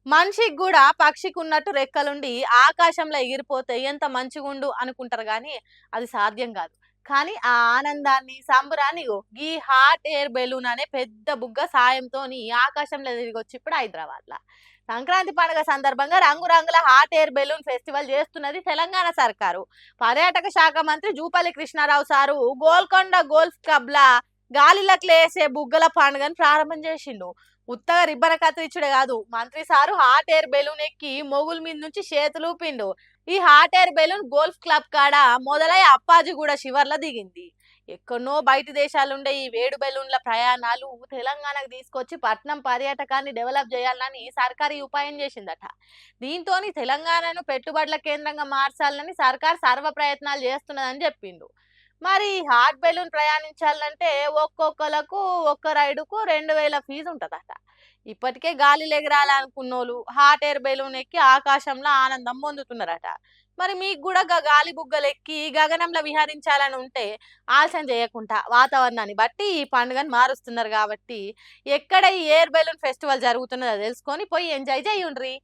మనిషికి గూడా పక్షికున్నట్టు రెక్కలుండి ఆకాశంలో ఎగిరిపోతే ఎంత మంచిగుండు అనుకుంటారు గానీ, అది సాధ్యం గాదు. కానీ ఆ ఆనందాన్ని, సంబరాన్ని ఇగో గీ హాట్ ఎయిర్ బెలూన్ అనే పెద్ద బుగ్గ సాయంతోని ఆకాశంలో తిరిగొచ్చి ఇప్పుడు హైదరాబాద్‌ల. సంక్రాంతి పండుగ సందర్భంగా రంగురంగుల హాట్ ఎయిర్ బెలూన్ ఫెస్టివల్ చేస్తున్నది తెలంగాణ సర్కారు. పర్యాటక శాఖ మంత్రి జూపల్లి కృష్ణారావు సారు గోల్కొండ గోల్ఫ్ క్లబ్‌ల గాలిలకులేసే బుగ్గల పండుగను ప్రారంభం చేసిండు. ఉత్తగా రిబ్బన కత్తిరించుడే కాదు, మంత్రి సారు హాట్ ఎయిర్ బెలూన్ ఎక్కి మొగుల మీద నుంచి చేతులూపిండు. ఈ hot air balloon golf club కాడ మొదలై అప్పాజిగూడ శివర్ల దిగింది. ఎక్కడనో బయట దేశాలుండే ఈ వేడు బెలూన్ల ప్రయాణాలు తెలంగాణకు తీసుకొచ్చి పట్నం పర్యాటకాన్ని డెవలప్ చేయాలని సర్కారు ఈ ఉపాయం చేసిందట. దీంతోని తెలంగాణను పెట్టుబడుల కేంద్రంగా మార్చాలని సర్కార్ సర్వ ప్రయత్నాలు చేస్తున్నదని చెప్పిండు. మరి హాట్ బెలూన్ ప్రయాణించాలంటే ఒక్కొక్కలకు ఒక్క రైడుకు 2000 ఫీజు ఉంటదట. ఇప్పటికే గాలిలో ఎగరాలనుకున్నోళ్ళు హాట్ ఎయిర్ బెలూన్ ఎక్కి ఆకాశంలో ఆనందం పొందుతున్నారట. మరి మీకు కూడా గాలి బుగ్గలు ఎక్కి గగనంలో విహరించాలని ఉంటే ఆలస్యం చేయకుండా వాతావరణాన్ని బట్టి ఈ పండుగను మారుస్తున్నారు కాబట్టి ఎక్కడ ఈ ఎయిర్ బెలూన్ ఫెస్టివల్ జరుగుతున్నదో తెలుసుకొని పోయి ఎంజాయ్ చేయుండ్రి.